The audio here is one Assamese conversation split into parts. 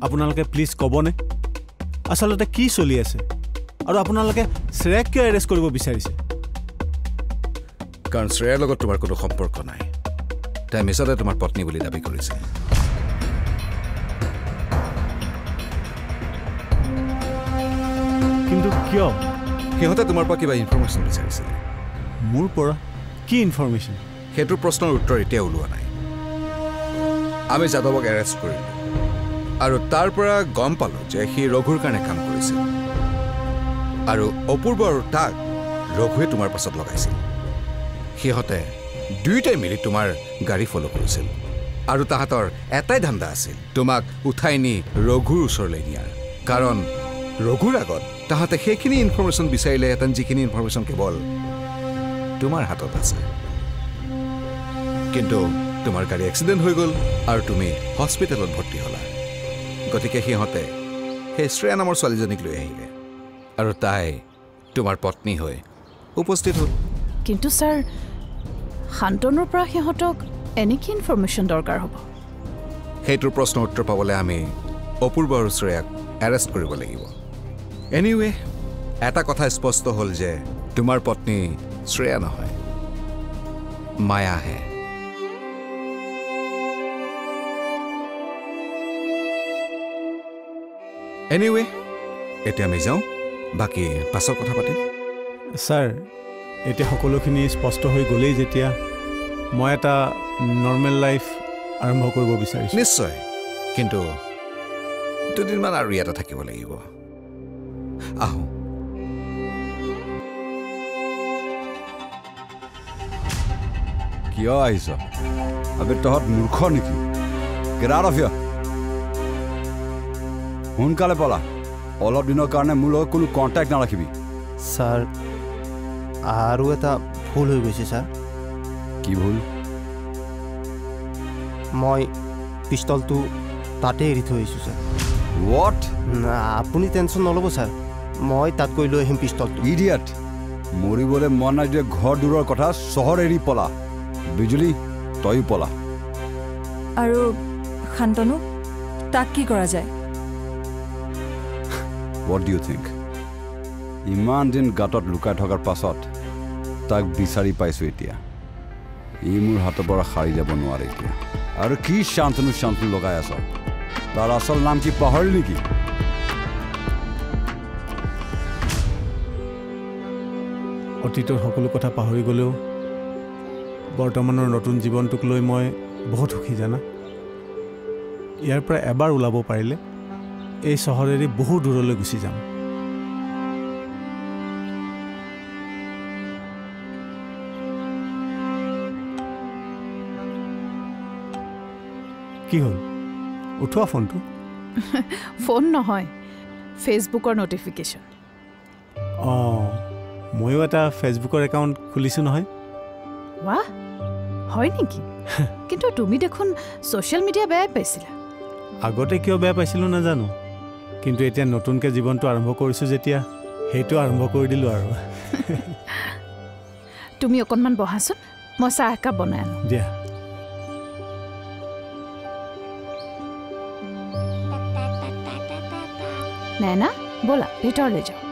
আপোনালোকে প্লিজ ক'বনে আচলতে কি চলি আছে আৰু আপোনালোকে শ্ৰেয়াক কিয় এৰেষ্ট কৰিব বিচাৰিছে কাৰণ শ্ৰেয়াৰ লগত তোমাৰ কোনো সম্পৰ্ক নাই তাই মিছতে তোমাৰ পত্নী বুলি দাবী কৰিছে কিন্তু কিয় সিহঁতে তোমাৰ পৰা কিবা ইনফৰমেশ্যন বিচাৰিছিল মোৰ পৰা কি ইনফৰমেশ্যন সেইটো প্ৰশ্নৰ উত্তৰ এতিয়া ওলোৱা নাই আমি যাদৱক এৰেষ্ট কৰিলোঁ আৰু তাৰ পৰা গম পালোঁ যে সি ৰঘুৰ কাৰণে কাম কৰিছিল আৰু অপূৰ্ব আৰু তাক ৰঘুৱে তোমাৰ পাছত লগাইছিল সিহঁতে দুয়োটাই মিলি তোমাৰ গাড়ী ফ'ল' কৰিছিল আৰু তাহাঁতৰ এটাই ধান্দা আছিল তোমাক উঠাই নি ৰঘুৰ ওচৰলৈ নিয়াৰ কাৰণ ৰঘুৰ আগত তাহাঁতে সেইখিনি ইনফৰমেশ্যন বিচাৰিলেহেঁতেন যিখিনি ইনফৰমেশ্যন কেৱল তোমাৰ হাতত আছে কিন্তু তোমাৰ গাড়ী এক্সিডেণ্ট হৈ গ'ল আৰু তুমি হস্পিটেলত ভৰ্তি হ'লা গতিকে সিহঁতে সেই শ্ৰেয়া নামৰ ছোৱালীজনীক লৈ আহিলে আৰু তাই তোমাৰ পত্নী হৈ উপস্থিত হ'ল কিন্তু ছাৰ শান্তনুৰ পৰা সিহঁতক এনে কি ইনফৰমেশ্যন দৰকাৰ হ'ব সেইটোৰ প্ৰশ্নৰ উত্তৰ পাবলৈ আমি অপূৰ্ব আৰু শ্ৰেয়াক এৰেষ্ট কৰিব লাগিব এনিৱে এটা কথা স্পষ্ট হ'ল যে তোমাৰ পত্নী শ্ৰেয়া নহয় মায়াহে এনিৱে এতিয়া আমি যাওঁ বাকী পাছত কথা পাতিম ছাৰ এতিয়া সকলোখিনি স্পষ্ট হৈ গ'লেই যেতিয়া মই এটা নৰ্মেল লাইফ আৰম্ভ কৰিব বিচাৰিছোঁ নিশ্চয় কিন্তু দুদিনমান আৰু ইয়াতে থাকিব লাগিব আহোঁ কিয় আহিছ আবে তহঁত মূৰ্খ নেকি গেট আউট অফ হিয়াৰ সোনকালে পলা অলপ দিনৰ কাৰণে মোৰ লগত কোনো কণ্টেক্ট নাৰাখিবি ছাৰ আৰু এটা ভুল হৈ গৈছে ছাৰ কি ভুল মই পিষ্টলটো তাতে এৰি থৈ আহিছোঁ ছাৰ হোৱাট আপুনি টেনশ্যন নল'ব ছাৰ মই তাত গৈ লৈ আহিম পিষ্টলটো ইডিয়ট মৰিবলৈ মন নাই যে ঘৰ দূৰৰ কথা চহৰ এৰি পলা বিজুলী তয়ো পলা আৰু শান্তনু তাক কি কৰা যায় হোৱাট ডু ইউ থিংক ইমান দিন গাঁতত লুকাই থকাৰ পাছত তাক বিচাৰি পাইছোঁ এতিয়া ই মোৰ হাতৰ পৰা সাৰি যাব নোৱাৰে এতিয়া আৰু কি শান্তনু লগাই আছ তাৰ আচল নাম কি পাহৰিল নেকি অতীতৰ সকলো কথা পাহৰি গ'লেও বৰ্তমানৰ নতুন জীৱনটোক লৈ মই বহুত সুখী জানা ইয়াৰ পৰা এবাৰ ওলাব পাৰিলে এই চহৰেৰে বহু দূৰলৈ গুচি যাম কি হ'ল উঠোৱা ফোনটো ফোন নহয় ফেচবুকৰ নটিফিকেশ্যন অঁ ময়ো এটা ফেচবুকৰ একাউণ্ট খুলিছোঁ নহয় বাহ হয় নেকি কিন্তু তুমি দেখোন ছ'চিয়েল মিডিয়া বেয়াই পাইছিলা আগতে কিয় বেয়া পাইছিলোঁ নাজানো কিন্তু এতিয়া নতুনকৈ জীৱনটো আৰম্ভ কৰিছোঁ যেতিয়া সেইটো আৰম্ভ কৰি দিলোঁ আৰু তুমি অকণমান বহাচোন মই চাহ একাপ বনাই আনো দিয়া নাইনা ব'লা ভিতৰলৈ যাওঁ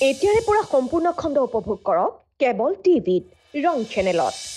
এতিয়াৰে পৰা সম্পূৰ্ণ খণ্ড উপভোগ কৰক কেবল টিভিত ৰং চেনেলত।